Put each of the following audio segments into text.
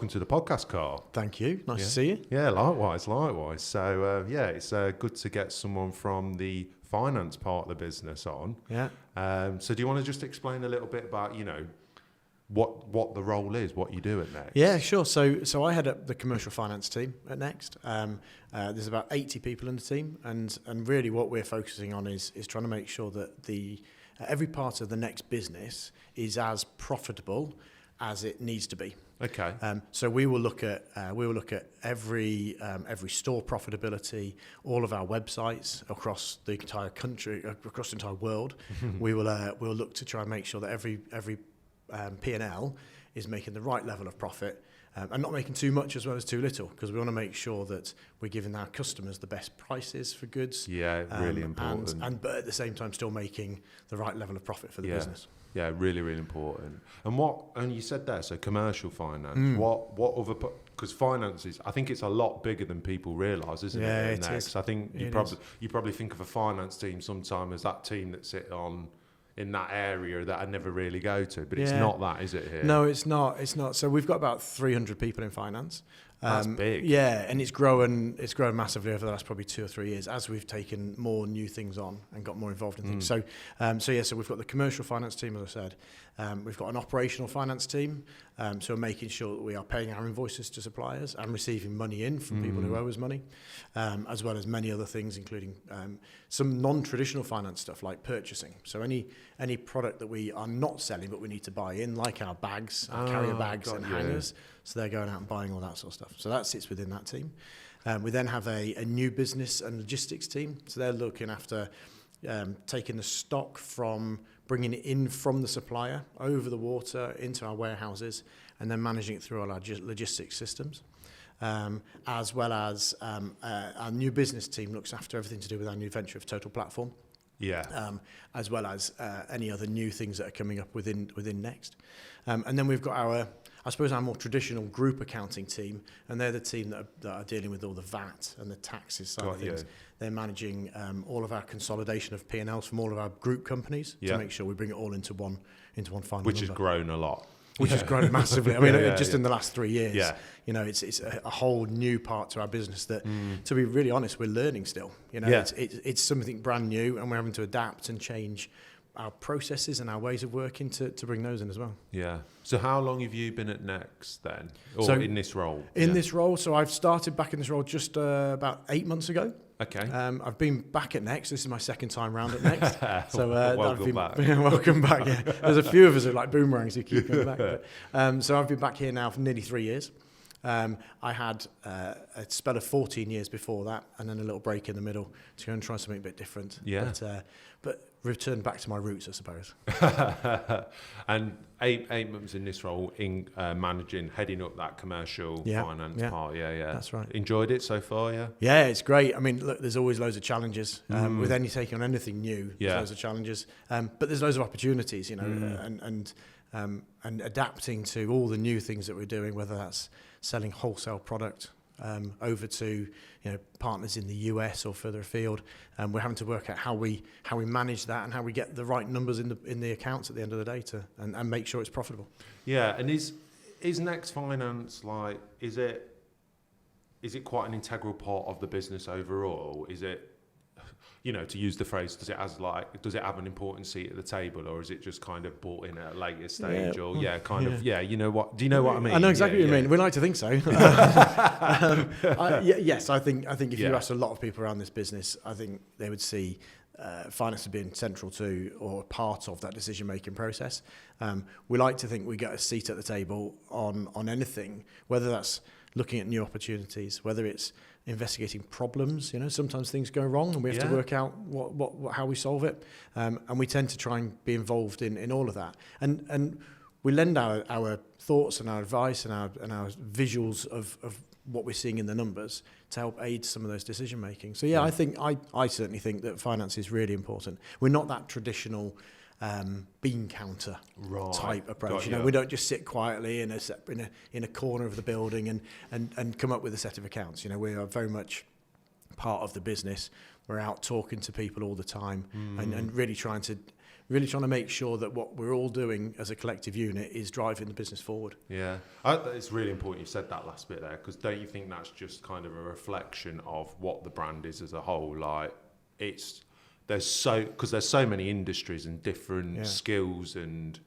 welcome to the podcast, Carl. Thank you. Nice to see you. Yeah, likewise. So, it's good to get someone from the finance part of the business on. Yeah. So do you want to just explain a little bit about, what the role is, what you do at Next? Yeah, sure. So I head up the commercial finance team at Next. There's about 80 people in the team, and really what we're focusing on is trying to make sure that every part of the Next business is as profitable as it needs to be. Okay. So we will look at every store profitability, all of our websites across the entire country, across the entire world. We'll look to try and make sure that every P&L is making the right level of profit, and not making too much as well as too little, because we want to make sure that we're giving our customers the best prices for goods. Yeah, really important. But at the same time still making the right level of profit for the business. Yeah, really, really important. And you said there, so commercial finance. What other? Because finance is, I think it's a lot bigger than people realise, isn't it? Yeah, it is. I think you probably think of a finance team sometime as that team that sit on in that area that I never really go to, but it's not that, is it? Here? No, it's not. So we've got about 300 people in finance. That's big. Yeah, and it's grown massively over the last probably 2 or 3 years as we've taken more new things on and got more involved in things. So we've got the commercial finance team, as I said. We've got an operational finance team, so we're making sure that we are paying our invoices to suppliers and receiving money in from people who owe us money, as well as many other things, including some non-traditional finance stuff like purchasing. So any product that we are not selling but we need to buy in, like our bags, our carrier bags and hangers. So they're going out and buying all that sort of stuff. So that sits within that team. We then have a new business and logistics team. So they're looking after taking the stock from bringing it in from the supplier over the water into our warehouses and then managing it through all our logistics systems. As well as our new business team looks after everything to do with our new venture of Total Platform. Yeah. As well as any other new things that are coming up within Next. And then we've got our more traditional group accounting team, and they're the team that are dealing with all the VAT and the taxes side of things. They're managing all of our consolidation of P&Ls from all of our group companies to make sure we bring it all into one final Which number. has grown a lot. Which has grown massively. I mean, in the last 3 years, it's a whole new part to our business that, to be really honest, we're learning still. It's something brand new, and we're having to adapt and change our processes and our ways of working to bring those in as well. Yeah. So how long have you been at Next then? Or in this role? This role, so I've started back in this role just about 8 months ago. Okay. I've been back at Next. This is my second time round at Next. So welcome back. Welcome back. Yeah. There's a few of us who are like boomerangs who keep coming back. But, so I've been back here now for nearly 3 years. I had a spell of 14 years before that, and then a little break in the middle to go and try something a bit different. Yeah. But returned back to my roots, I suppose. And eight months in this role, in heading up that commercial finance part. Yeah. That's right. Enjoyed it so far, yeah? Yeah, it's great. I mean, look, there's always loads of challenges with taking on anything new. There's loads of challenges, but there's loads of opportunities, and adapting to all the new things that we're doing, whether that's selling wholesale product over to partners in the US or further afield. We're having to work out how we manage that and how we get the right numbers in the accounts at the end of the day and make sure it's profitable. Yeah, and is Next Finance is it quite an integral part of the business overall? Is it, to use the phrase, does it have an important seat at the table, or is it just kind of brought in at a later stage? Or you know what? Do you know what I mean? I know exactly what you mean. We like to think so. Yes, I think if you ask a lot of people around this business, I think they would see finance as being central to or part of that decision-making process. We like to think we get a seat at the table on anything, whether that's looking at new opportunities, whether it's investigating problems. Sometimes things go wrong and we have to work out how we solve it. And we tend to try and be involved in all of that. And we lend our thoughts and our advice and our visuals of what we're seeing in the numbers to help aid some of those decision making. So I certainly think that finance is really important. We're not that traditional bean counter type approach. We don't just sit quietly in a corner of the building and come up with a set of accounts. We are very much part of the business. We're out talking to people all the time and really trying to really trying to make sure that what we're all doing as a collective unit is driving the business forward. Yeah, it's really important you said that last bit there, because don't you think that's just kind of a reflection of what the brand is as a whole? Like, there's so many industries and different skills and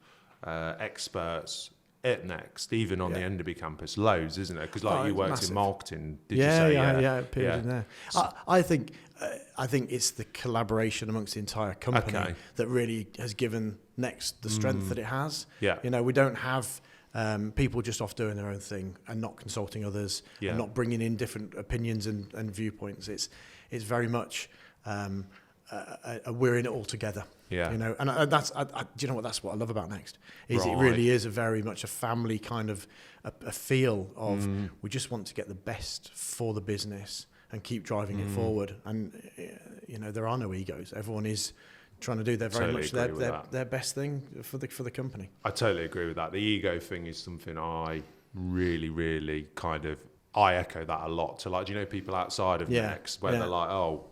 experts at Next, even on the Enderby campus, loads, isn't it? Because you worked massive. In marketing, did you say? Yeah, it appeared in there. So, I think it's the collaboration amongst the entire company that really has given Next the strength that it has. Yeah. We don't have people just off doing their own thing and not consulting others, and not bringing in different opinions and viewpoints. It's very much we're in it all together. Yeah. And that's do you know what? That's what I love about Next. Is It really is a very much a family kind of a feel of we just want to get the best for the business and keep driving it forward. And there are no egos. Everyone is trying to do their best thing for the company. I totally agree with that. The ego thing is something I really, really I echo that a lot to, do you know, people outside of Next where they're like, oh,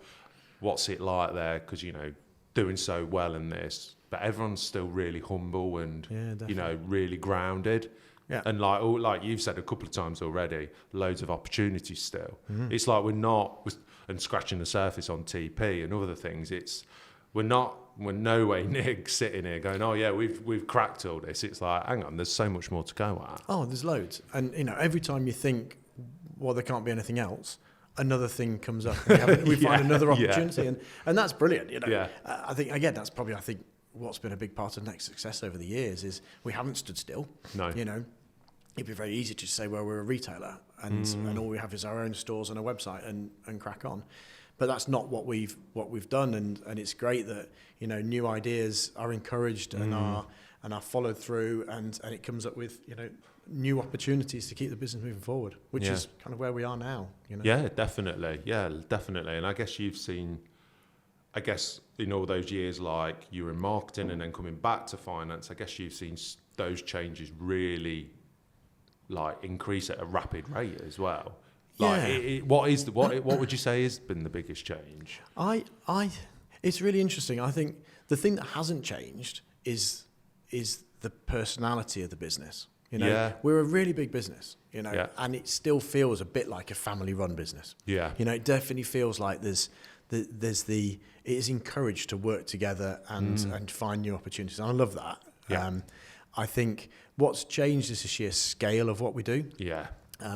what's it like there? Because, doing so well in this, but everyone's still really humble and, really grounded. Yeah. And like you've said a couple of times already, loads of opportunities still. Mm-hmm. It's like and scratching the surface on TP and other things. We're no way near sitting here going, oh yeah, we've cracked all this. It's like, hang on, there's so much more to go at. Oh, there's loads. And, every time you think, well, there can't be anything else, another thing comes up. We find another opportunity, and that's brilliant. I think again that's probably what's been a big part of Next success over the years is we haven't stood still. No, it'd be very easy to say, well, we're a retailer and all we have is our own stores and a website and crack on, but that's not what we've done, and it's great that new ideas are encouraged and are followed through, and it comes up with new opportunities to keep the business moving forward, which is kind of where we are now. Yeah, definitely. And I guess you've seen, in all those years, like you were in marketing and then coming back to finance, I guess you've seen those changes really increase at a rapid rate as well. What would you say has been the biggest change? It's really interesting. I think the thing that hasn't changed is the personality of the business. We're a really big business, and it still feels a bit like a family-run business. Yeah. It definitely feels like it is encouraged to work together and find new opportunities. And I love that. Yeah. I think what's changed is the sheer scale of what we do. Yeah.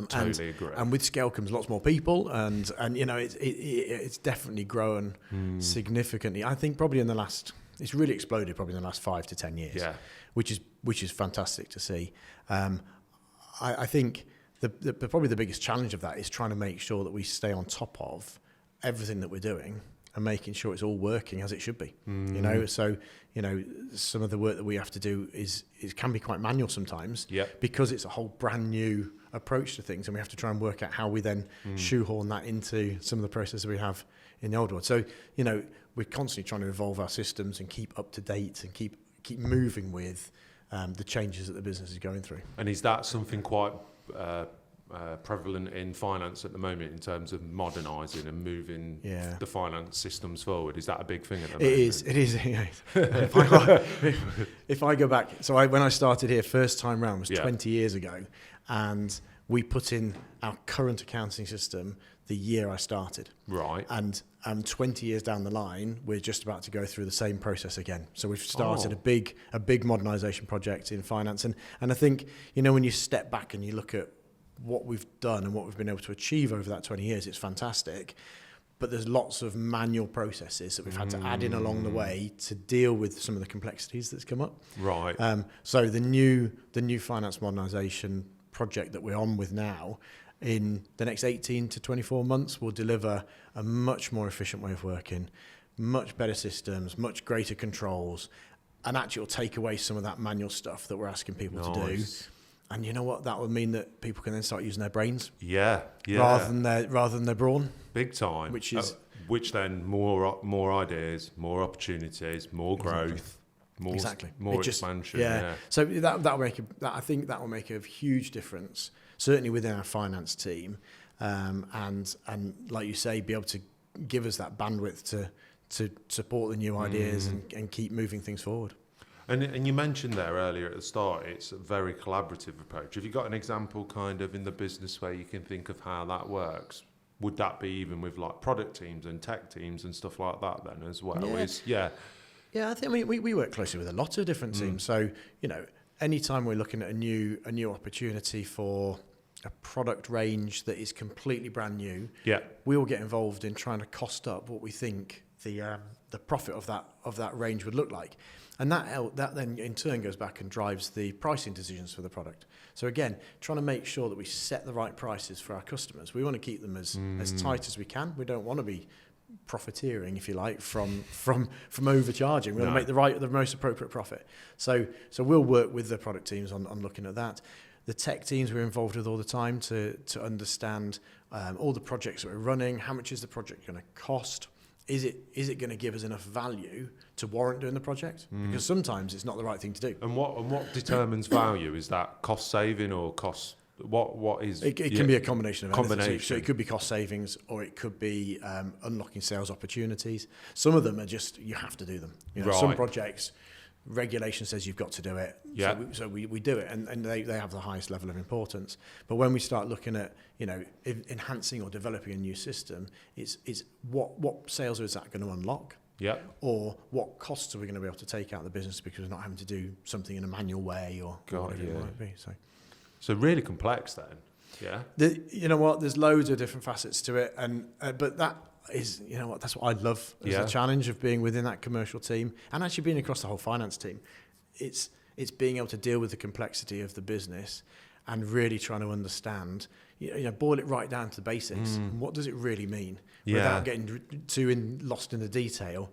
Totally agree. And with scale comes lots more people, and it's definitely grown significantly. I think probably it's really exploded probably in the last 5 to 10 years. Yeah. Which is fantastic to see. I think probably the biggest challenge of that is trying to make sure that we stay on top of everything that we're doing and making sure it's all working as it should be. So some of the work that we have to do can be quite manual sometimes. Because it's a whole brand new approach to things, and we have to try and work out how we then shoehorn that into some of the processes we have in the old world. So we're constantly trying to evolve our systems and keep up to date and keep moving with the changes that the business is going through. And is that something quite prevalent in finance at the moment in terms of modernising and moving the finance systems forward? Is that a big thing at the moment? It is. If I go back, when I started here first time round was 20 years ago, and we put in our current accounting system the year I started. Right. And 20 years down the line, we're just about to go through the same process again. So we've started a big modernisation project in finance. And I think, when you step back and you look at what we've done and what we've been able to achieve over that 20 years, it's fantastic. But there's lots of manual processes that we've had to add in along the way to deal with some of the complexities that's come up. Right. So the new finance modernisation project that we're on with now, in the next 18 to 24 months, will deliver a much more efficient way of working, much better systems, much greater controls, and actually will take away some of that manual stuff that we're asking people to do. And you know what? That would mean that people can then start using their brains. Yeah. Rather than their brawn. Big time. Which then more ideas, more opportunities, more growth, more expansion. Yeah. So I think that will make a huge difference, certainly within our finance team, and like you say, be able to give us that bandwidth to support the new ideas and keep moving things forward. And you mentioned there earlier at the start, it's a very collaborative approach. Have you got an example kind of in the business where you can think of how that works? Would that be even with like product teams and tech teams and stuff like that then as well? Yeah, I think we work closely with a lot of different teams. So, anytime we're looking at a new opportunity for a product range that is completely brand new, we will get involved in trying to cost up what we think the profit of that range would look like. And that then in turn goes back and drives the pricing decisions for the product. So again, trying to make sure that we set the right prices for our customers. We want to keep them as tight as we can. We don't want to be profiteering, if you like, from overcharging. We want to make the most appropriate profit. So we'll work with the product teams on looking at that. The tech teams we're involved with all the time to understand all the projects that we're running. How much is the project going to cost? Is it going to give us enough value to warrant doing the project? Because sometimes it's not the right thing to do. And what determines value? Is that cost saving or cost? What is? It can be a combination of anything. So it could be cost savings, or it could be unlocking sales opportunities. Some of them are just you have to do them. Some projects, regulation says you've got to do it. Yeah. So we do it, and they have the highest level of importance. But when we start looking at enhancing or developing a new system, it's what sales is that going to unlock? Yeah. Or what costs are we going to be able to take out of the business because we're not having to do something in a manual way or whatever it might be. So really complex then. Yeah. You know what? There's loads of different facets to it, and but that is, that's what I love as the challenge of being within that commercial team and actually being across the whole finance team. It's being able to deal with the complexity of the business and really trying to understand, boil it right down to the basics. What does it really mean without getting lost in the detail?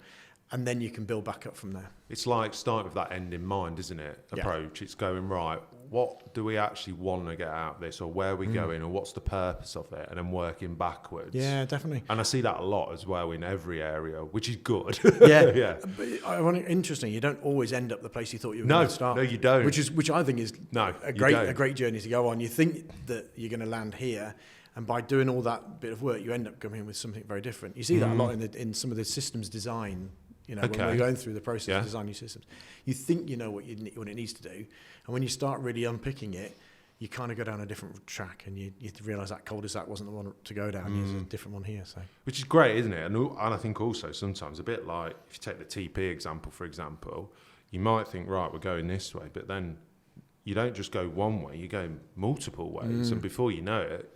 And then you can build back up from there. It's like starting with that end in mind, isn't it? Approach. It's going, right, what do we actually want to get out of this, or where are we going, or what's the purpose of it, and then working backwards. Yeah, definitely. And I see that a lot as well in every area, which is good. Yeah. But interesting, you don't always end up the place you thought you were going to start. No, you don't. Which I think is a great journey to go on. You think that you're going to land here, and by doing all that bit of work, you end up coming in with something very different. You see that a lot in some of the systems design. When we're going through the process of designing new systems, you think you know what it needs to do, and when you start really unpicking it, you kind of go down a different track, and you realise that cul-de-sac wasn't the one to go down. There's a different one here. So, which is great, isn't it? And I think also sometimes a bit like if you take the TP example, for example, you might think, right, we're going this way, but then you don't just go one way; you go multiple ways, and before you know it,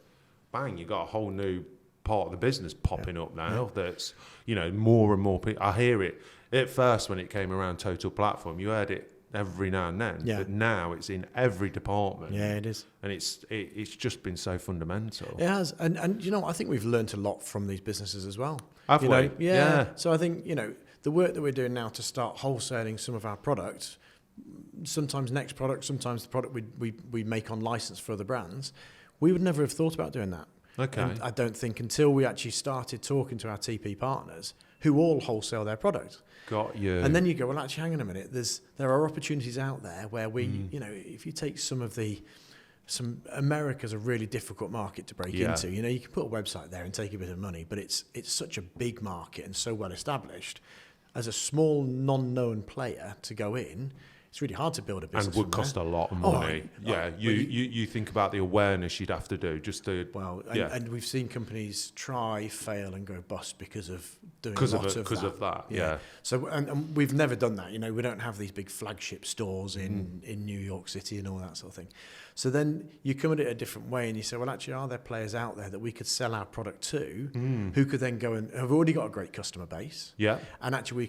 bang, you got a whole new part of the business popping up now that's more and more people. I hear it at first when it came around Total Platform, you heard it every now and then, but now it's in every department. It is, and it's just been so fundamental. It has, and I think we've learned a lot from these businesses as well. Have we? So I think the work that we're doing now to start wholesaling some of our products, sometimes next product, sometimes the product we make on license for other brands, we would never have thought about doing that. Okay. And I don't think until we actually started talking to our TP partners who all wholesale their product. Got you. And then you go, well, actually, hang on a minute. There are opportunities out there where we, if you take some America's a really difficult market to break into. You can put a website there and take a bit of money, but it's such a big market and so well established. As a small, non-known player to go in, it's really hard to build a business. And would cost a lot of money. You think about the awareness you'd have to do just to... And we've seen companies try, fail and go bust because of doing because a lot of that. So, and we've never done that. We don't have these big flagship stores in New York City and all that sort of thing. So then you come at it a different way and you say, well, actually, are there players out there that we could sell our product to who could then go and have already got a great customer base? Yeah. And actually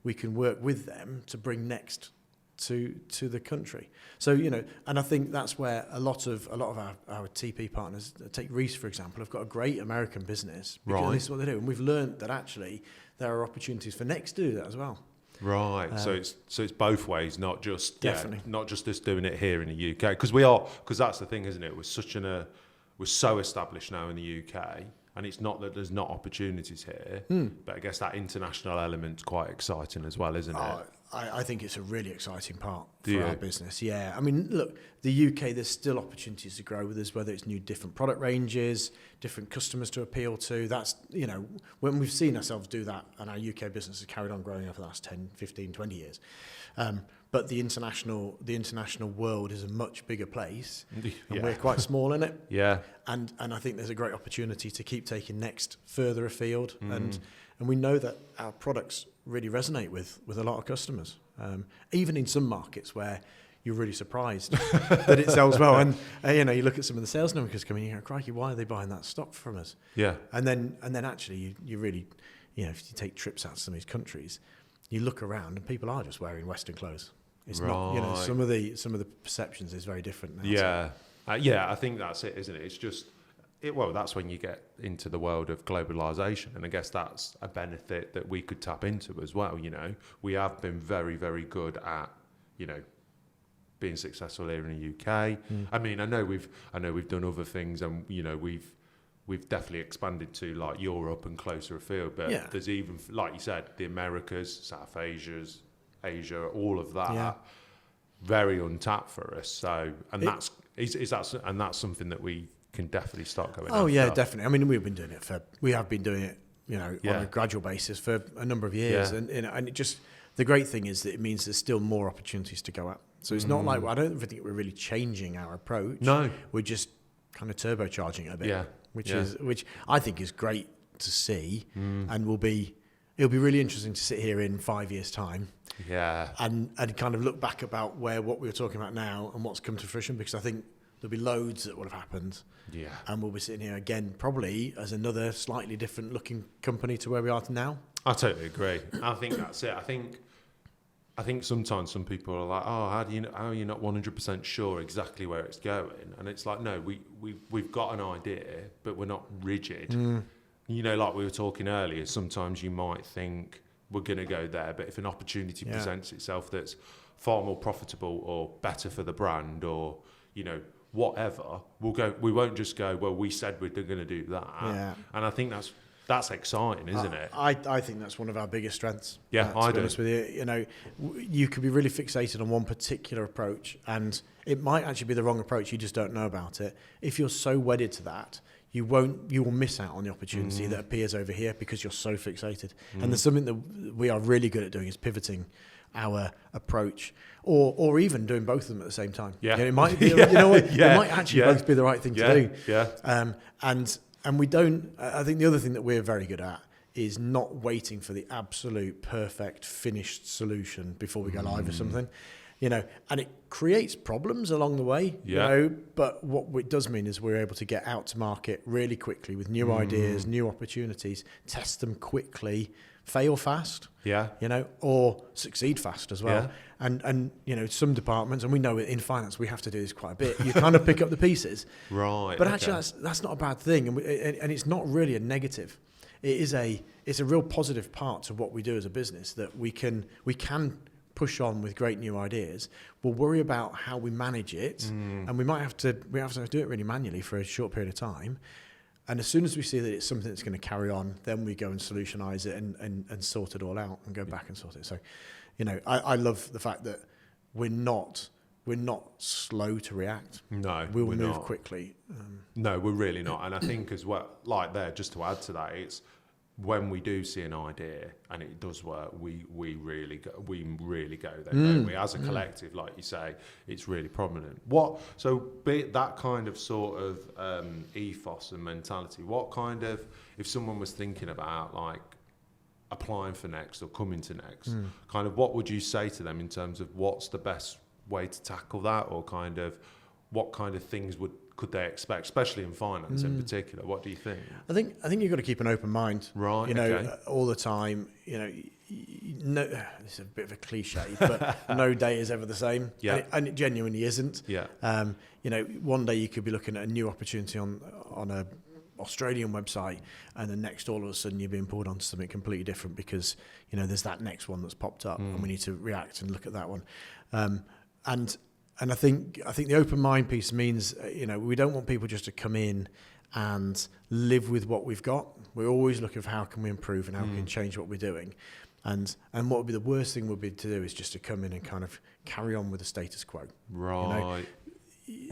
we can work with them to bring next to the country. So, and I think that's where a lot of our TP partners, take Reese, for example, have got a great American business because this is what they do. And we've learned that actually there are opportunities for Next to do that as well. Right. So it's both ways, not just not just us doing it here in the UK. Because that's the thing, isn't it? We're so established now in the UK. And it's not that there's not opportunities here, but I guess that international element's quite exciting as well, isn't it? I think it's a really exciting part Do for you? our business. Yeah, I mean, look, the UK, there's still opportunities to grow with us, whether it's new different product ranges, different customers to appeal to. That's, when we've seen ourselves do that, and our UK business has carried on growing over the last 10, 15, 20 years. But the international world is a much bigger place, and we're quite small in it. Yeah. And I think there's a great opportunity to keep taking next further afield, and we know that our products really resonate with a lot of customers, even in some markets where you're really surprised that it sells well. And you look at some of the sales numbers coming in, you go, crikey, why are they buying that stock from us? Yeah. And then actually you really, if you take trips out to some of these countries, you look around and people are just wearing Western clothes. It's not, some of the perceptions is very different now. Yeah. I think that's it, isn't it? It's just, that's when you get into the world of globalization. And I guess that's a benefit that we could tap into as well. We have been very, very good at, being successful here in the UK. I mean, I know we've done other things, and, we've definitely expanded to like Europe and closer afield, but there's even, like you said, the Americas, South Asia, all of that, very untapped for us. So, and that's something that we can definitely start going. Oh yeah, definitely. I mean, we have been doing it, on a gradual basis for a number of years, and it just, the great thing is that it means there's still more opportunities to go at. So it's not like, I don't think we're really changing our approach. No, we're just kind of turbocharging it a bit. Yeah. Which I think is great to see, and it'll be really interesting to sit here in 5 years' time, and kind of look back about what we were talking about now and what's come to fruition, because I think there'll be loads that will have happened, and we'll be sitting here again probably as another slightly different looking company to where we are now. I totally agree. I think that's it. I think sometimes some people are like, oh, how are you not 100% sure exactly where it's going? And it's like, no, we've got an idea, but we're not rigid. Like we were talking earlier, sometimes you might think we're going to go there, but if an opportunity presents itself that's far more profitable or better for the brand, or, whatever, we won't just go, well, we said we're going to do that. Yeah. And I think that's exciting, isn't it? I think that's one of our biggest strengths. Yeah, I do. To be honest with you, you could be really fixated on one particular approach, and it might actually be the wrong approach. You just don't know about it. If you're so wedded to that, you will miss out on the opportunity that appears over here because you're so fixated. And there's something that we are really good at doing, is pivoting our approach, or even doing both of them at the same time. Yeah, it might be. It might actually both be the right thing to do. Yeah. And we don't. I think the other thing that we're very good at is not waiting for the absolute perfect finished solution before we go live with something. And it creates problems along the way. But what it does mean is we're able to get out to market really quickly with new ideas, new opportunities, test them quickly, fail fast. Or succeed fast as well. And some departments, and we know in finance we have to do this quite a bit, you kind of pick up the pieces. Right. But actually that's not a bad thing, and it's not really a negative. It's a real positive part to what we do as a business, that we can push on with great new ideas. We'll worry about how we manage it, and we have to do it really manually for a short period of time. And as soon as we see that it's something that's going to carry on, then we go and solutionize it and sort it all out and go back and sort it. So, I love the fact that we're not slow to react. No, we'll move quickly. No, we're really not. And I think as well, like there, just to add to that, it's when we do see an idea and it does work, we really go there, don't we? As a collective, like you say, it's really prominent. Be that kind of sort of ethos and mentality, what kind of, if someone was thinking about like applying for Next or coming to Next, kind of what would you say to them in terms of what's the best way to tackle that, or kind of what kind of things could they expect, especially in finance in particular? What do you think? I think you've got to keep an open mind, right? All the time. It's a bit of a cliche, but no day is ever the same. Yeah, and it genuinely isn't. Yeah. One day you could be looking at a new opportunity on a Australian website, and then next all of a sudden you're being pulled onto something completely different because there's that next one that's popped up, and we need to react and look at that one. And I think the open mind piece means we don't want people just to come in and live with what we've got. We're always looking for how can we improve and how we can change what we're doing. And what would be the worst thing would be to do is just to come in and kind of carry on with the status quo. Right.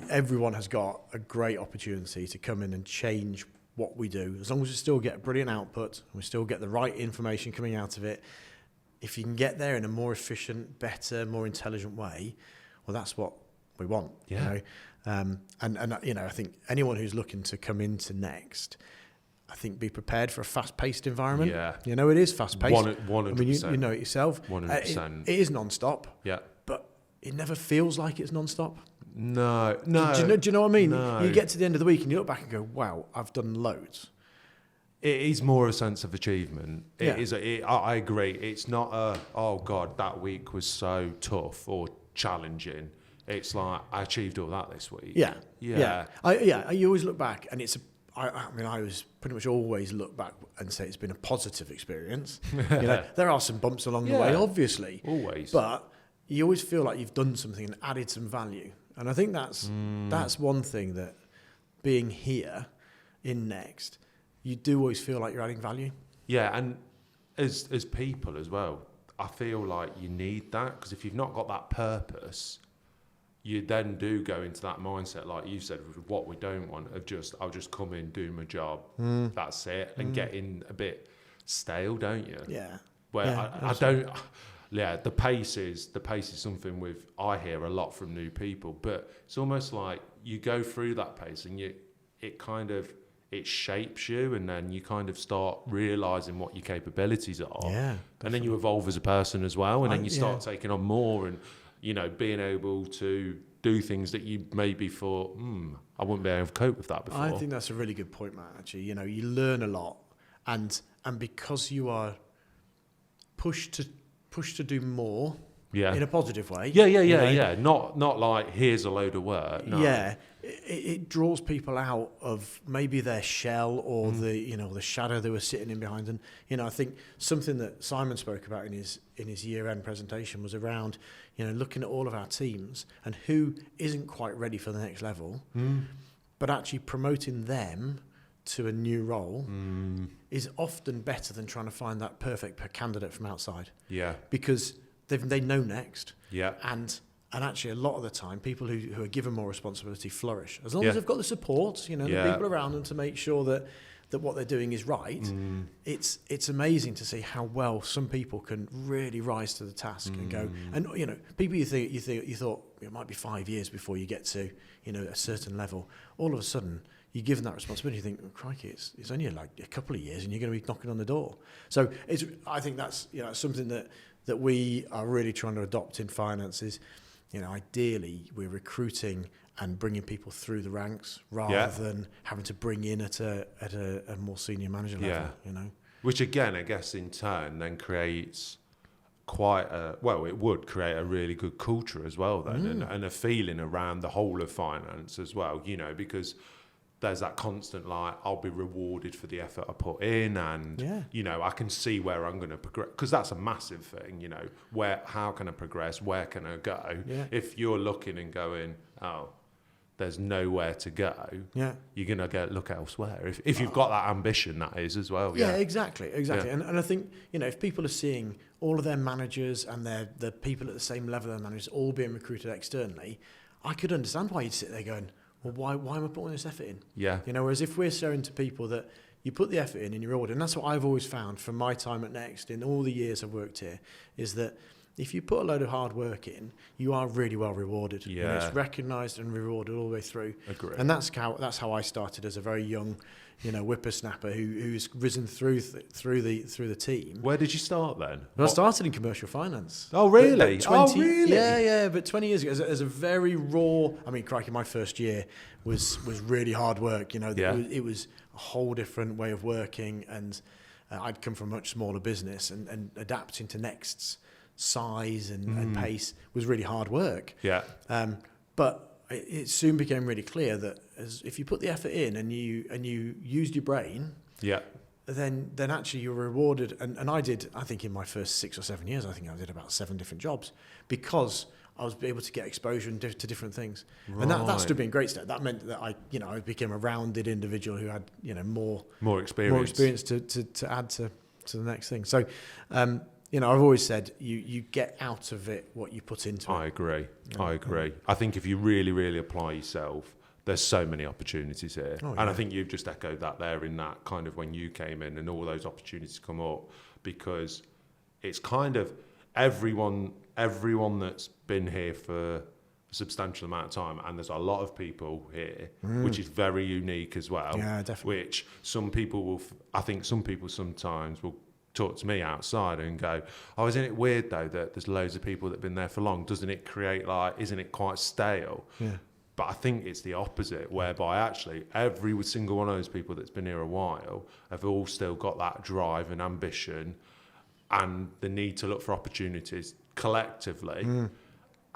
Everyone has got a great opportunity to come in and change what we do. As long as we still get brilliant output, we still get the right information coming out of it. If you can get there in a more efficient, better, more intelligent way, well, that's what we want. Yeah. I think anyone who's looking to come into Next, I think be prepared for a fast-paced environment. Yeah. It is fast-paced. 100%. I mean, you know it yourself. 100%. It is non-stop. Yeah. But it never feels like it's non-stop. No. Do you know what I mean? No. You get to the end of the week and you look back and go, wow, I've done loads. It is more a sense of achievement. Yeah. I agree. It's not oh God, that week was so tough or challenging. It's like, I achieved all that this week. Yeah. Yeah. You always look back and I was pretty much always look back and say it's been a positive experience. There are some bumps along the way, obviously. Always. But you always feel like you've done something and added some value. And I think that's one thing that being here in Next, you do always feel like you're adding value. Yeah, and as people as well, I feel like you need that, because if you've not got that purpose, you then do go into that mindset, like you said, what we don't want of I'll just come in, do my job, that's it, and getting a bit stale, don't you? Yeah. Where I don't. Yeah, the pace is something I hear a lot from new people, but it's almost like you go through that pace and it shapes you, and then you kind of start realising what your capabilities are. Yeah, definitely. And then you evolve as a person as well, and then you start taking on more, and being able to do things that you maybe thought, I wouldn't be able to cope with that before. I think that's a really good point, Matt, actually. You learn a lot, and because you are pushed to do more in a positive way. Yeah. Not like, here's a load of work. No. Yeah. It draws people out of maybe their shell or the shadow they were sitting in behind. And I think something that Simon spoke about in his year-end presentation was around looking at all of our teams and who isn't quite ready for the next level, but actually promoting them to a new role is often better than trying to find that perfect candidate from outside. Yeah. Because they know Next. Yeah. And actually, a lot of the time, people who are given more responsibility flourish. As long as they've got the support, the people around them to make sure that what they're doing is right. It's amazing to see how well some people can really rise to the task and go. And people you thought it might be 5 years before you get to a certain level. All of a sudden, you're given that responsibility. You think, oh, crikey, it's only like a couple of years, and you're going to be knocking on the door. So I think that's something that we are really trying to adopt in finance is. Ideally, we're recruiting and bringing people through the ranks rather than having to bring in at a more senior manager level. Which again, I guess, in turn, then creates it would create a really good culture as well, then, and a feeling around the whole of finance as well. Because there's that constant, like, I'll be rewarded for the effort I put in, and I can see where I'm going to progress, because that's a massive thing. How can I progress, where can I go? If you're looking and going, oh, there's nowhere to go, you're going to look elsewhere, if you've got that ambition, that is, as well. Exactly. And I think if people are seeing all of their managers and the people at the same level of their managers all being recruited externally, I could understand why you'd sit there going, well, why am I putting this effort in? Yeah. Whereas if we're showing to people that you put the effort in and you're rewarded, and that's what I've always found from my time at Next in all the years I've worked here, is that if you put a load of hard work in, you are really well rewarded. Yeah. It's recognised and rewarded all the way through. Agree. And that's how I started as a very young, whippersnapper who's risen through the team. Where did you start then? Well, I started in commercial finance. Oh, really? Really? Yeah. But 20 years ago, as a very raw. I mean, crikey, my first year was really hard work. It was a whole different way of working, and I'd come from a much smaller business, and adapting to Next's size and pace was really hard work. Yeah. But it soon became really clear that if you put the effort in and you used your brain, then actually you're rewarded. And I think in my first 6 or 7 years, I think I did about 7 different jobs because I was able to get exposure to different things. Right. And that stood me in great stead. That meant that I became a rounded individual who had, more experience to add to the next thing. So, I've always said you get out of it what you put into it. I agree. I think if you really, really apply yourself, there's so many opportunities here. Oh, yeah. And I think you've just echoed that there in that kind of when you came in and all those opportunities come up, because it's kind of everyone that's been here for a substantial amount of time, and there's a lot of people here, which is very unique as well. Yeah, definitely. Which some people sometimes will talk to me outside and go, oh, isn't it weird though that there's loads of people that have been there for long? Doesn't it create isn't it quite stale? Yeah. But I think it's the opposite, whereby actually every single one of those people that's been here a while have all still got that drive and ambition and the need to look for opportunities collectively.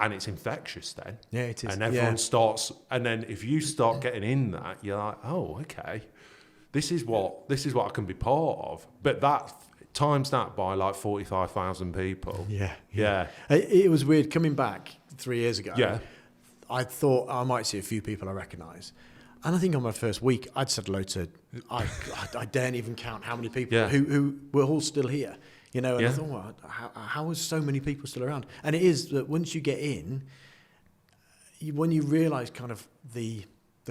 And it's infectious then. Yeah, it is. And everyone starts, and then if you start getting in that, you're like, oh, okay, this is what I can be part of. But that times that by like 45,000 people. Yeah. It was weird coming back 3 years ago. Yeah. I thought I might see a few people I recognise. And I think on my first week, I'd said hello to, I daren't even count how many people who were all still here. And I thought, well, how is so many people still around? And it is that once you get in, when you realise kind of the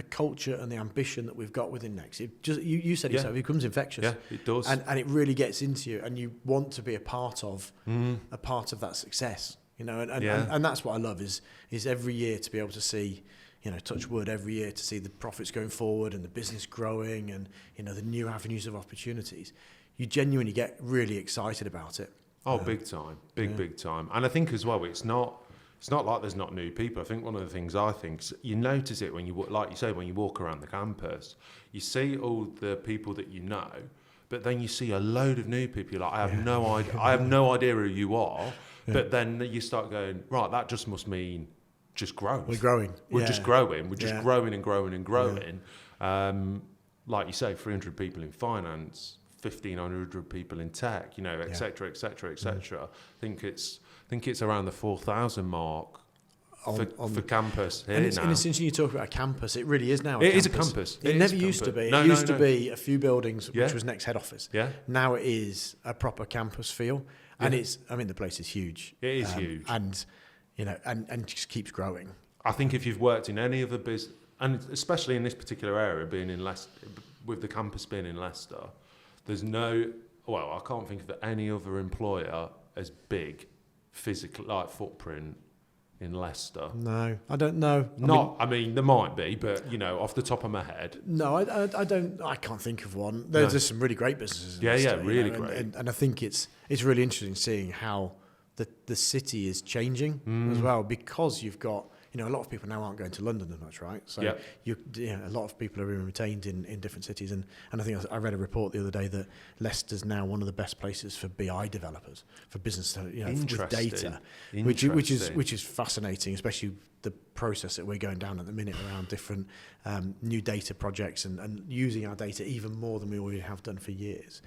culture and the ambition that we've got within Next, it just you said it yourself, it becomes infectious. Yeah, it does. And it really gets into you, and you want to be a part of that success. And that's what I love is every year to be able to see, touch wood, every year to see the profits going forward and the business growing and, the new avenues of opportunities. You genuinely get really excited about it. Oh, big time. Big time. And I think as well, it's not like there's not new people. I think one of the things you notice it when you, like you say, when you walk around the campus, you see all the people that you know, but then you see a load of new people. You're like, I have no idea who you are. Yeah. But then you start going, right, that just must mean just growth. We're growing. We're just growing. We're just growing and growing and growing. Yeah. Like you say, 300 people in finance, 1,500 people in tech, et cetera, et cetera, et cetera. I think it's around the 4,000 mark for campus here and now. And essentially you talk about a campus, it really is now a campus. It is a campus. It never used to be. It used to be a few buildings, which was Next head office. Yeah. Now it is a proper campus feel. And the place is huge. It is huge. And, and just keeps growing. I think if you've worked in any other business, and especially in this particular area, being in Leicester, with the campus being in Leicester, I can't think of any other employer as big physical footprint in Leicester. No, I don't know. I mean, there might be, but off the top of my head. No, I don't. I can't think of one. There's some really great businesses in Leicester, really great. And I think it's really interesting seeing how the city is changing as well, because you've got. A lot of people now aren't going to London as much, right? So a lot of people are being retained in different cities. And I think I read a report the other day that Leicester's now one of the best places for BI developers, for business, with data, which is fascinating, especially the process that we're going down at the minute around different new data projects and using our data even more than we already have done for years.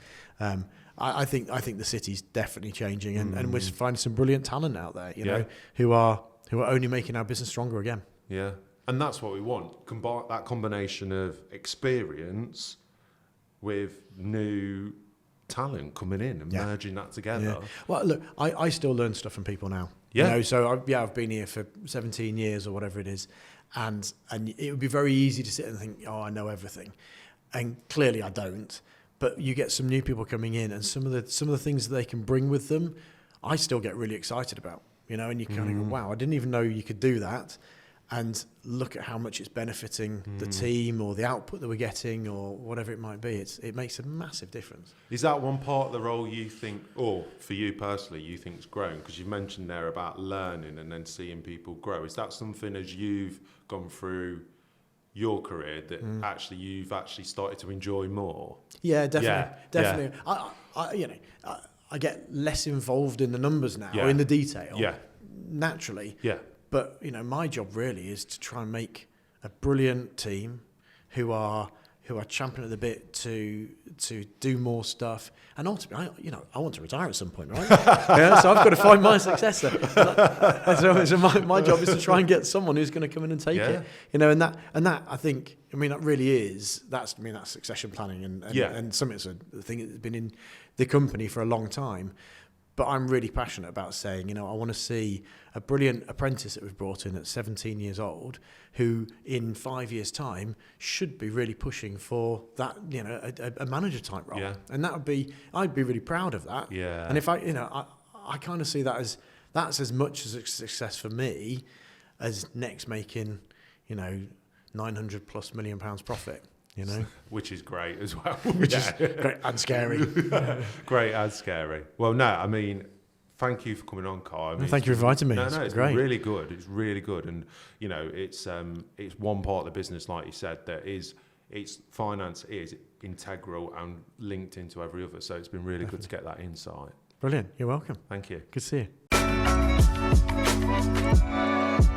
I think the city's definitely changing, and we're finding some brilliant talent out there, who are only making our business stronger again. Yeah, and that's what we want. That combination of experience with new talent coming in and merging that together. Yeah. Well, look, I still learn stuff from people now. Yeah. So I've been here for 17 years or whatever it is, and it would be very easy to sit and think, oh, I know everything, and clearly I don't. But you get some new people coming in, and some of the things that they can bring with them, I still get really excited about. And you kind of go, wow, I didn't even know you could do that. And look at how much it's benefiting the team or the output that we're getting or whatever it might be. It makes a massive difference. Is that one part of the role you think, or for you personally, you think is growing? Because you've mentioned there about learning and then seeing people grow. Is that something as you've gone through your career that you've actually started to enjoy more? Yeah, definitely. Yeah. I get less involved in the numbers now, or in the detail, naturally. Yeah. But, my job really is to try and make a brilliant team who are who are champing at the bit to do more stuff. And ultimately, I want to retire at some point, right? So I've got to find my successor. So my job is to try and get someone who's going to come in and take it. And that I think, that really is, that's succession planning and something that's a thing that's been in the company for a long time. But I'm really passionate about saying, I want to see a brilliant apprentice that we've brought in at 17 years old, who in 5 years' time should be really pushing for that, a manager type role. Yeah. And I'd be really proud of that. Yeah. And if I kind of see that as that's as much as a success for me as Next making, 900 plus million pounds profit. Which is great as well. Which is great and scary. Great and scary. Well, no, thank you for coming on, Kai. Thank you for inviting me. It's great. Been really good. It's really good, and it's one part of the business, like you said, it's finance is integral and linked into every other. So it's been really good to get that insight. Brilliant. You're welcome. Thank you. Good to see you.